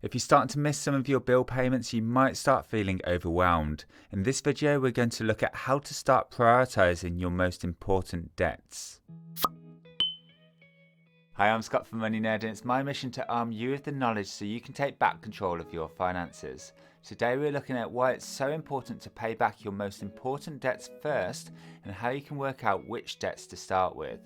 If you're starting to miss some of your bill payments, you might start feeling overwhelmed. In this video, we're going to look at how to start prioritizing your most important debts. Hi, I'm Scott from MoneyNerd, and it's my mission to arm you with the knowledge so you can take back control of your finances. Today we're looking at why it's so important to pay back your most important debts first and how you can work out which debts to start with.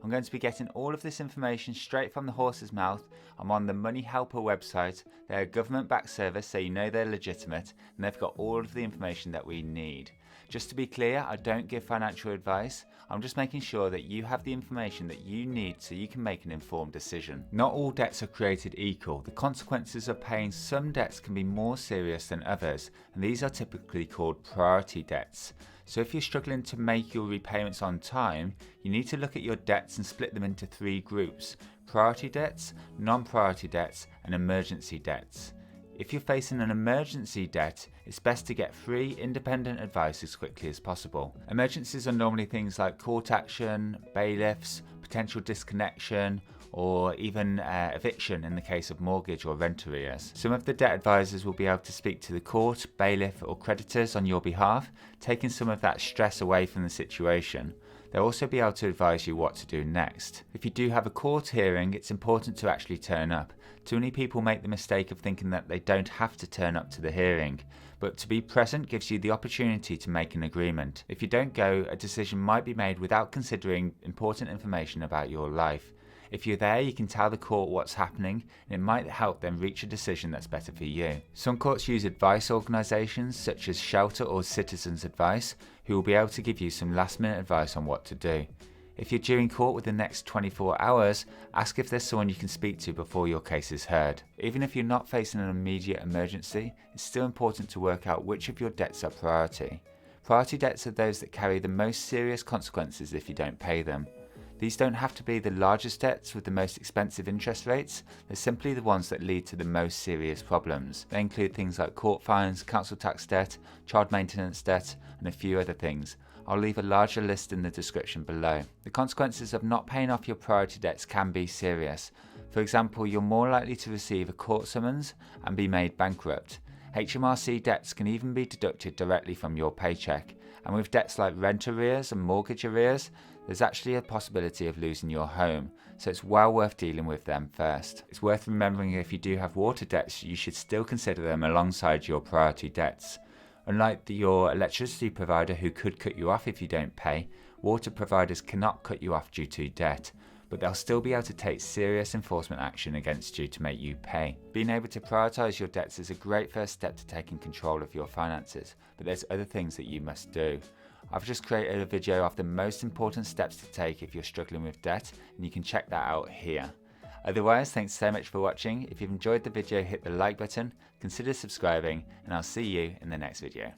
I'm going to be getting all of this information straight from the horse's mouth. I'm on the MoneyHelper website. They're a government-backed service, so you know they're legitimate, and they've got all of the information that we need. Just to be clear, I don't give financial advice. I'm just making sure that you have the information that you need so you can make an informed decision. Not all debts are created equal. The consequences of paying some debts can be more serious than others, and these are typically called priority debts. So if you're struggling to make your repayments on time, you need to look at your debts and split them into three groups: priority debts, non-priority debts, and emergency debts. If you're facing an emergency debt, it's best to get free, independent advice as quickly as possible. Emergencies are normally things like court action, bailiffs, potential disconnection, or even eviction in the case of mortgage or rent arrears. Some of the debt advisors will be able to speak to the court, bailiff, or creditors on your behalf, taking some of that stress away from the situation. They'll also be able to advise you what to do next. If you do have a court hearing, it's important to actually turn up. Too many people make the mistake of thinking that they don't have to turn up to the hearing, but to be present gives you the opportunity to make an agreement. If you don't go, a decision might be made without considering important information about your life. If you're there, you can tell the court what's happening, and it might help them reach a decision that's better for you. Some courts use advice organisations such as Shelter or Citizens Advice, who will be able to give you some last-minute advice on what to do. If you're due in court within the next 24 hours, ask if there's someone you can speak to before your case is heard. Even if you're not facing an immediate emergency, it's still important to work out which of your debts are priority. Priority debts are those that carry the most serious consequences if you don't pay them. These don't have to be the largest debts with the most expensive interest rates, they're simply the ones that lead to the most serious problems. They include things like court fines, council tax debt, child maintenance debt, and a few other things. I'll leave a larger list in the description below. The consequences of not paying off your priority debts can be serious. For example, you're more likely to receive a court summons and be made bankrupt. HMRC debts can even be deducted directly from your paycheck. And with debts like rent arrears and mortgage arrears, there's actually a possibility of losing your home, so it's well worth dealing with them first. It's worth remembering if you do have water debts, you should still consider them alongside your priority debts. Unlike your electricity provider who could cut you off if you don't pay, water providers cannot cut you off due to debt, but they'll still be able to take serious enforcement action against you to make you pay. Being able to prioritise your debts is a great first step to taking control of your finances, but there's other things that you must do. I've just created a video of the most important steps to take if you're struggling with debt, and you can check that out here. Otherwise, thanks so much for watching. If you've enjoyed the video, hit the like button, consider subscribing, and I'll see you in the next video.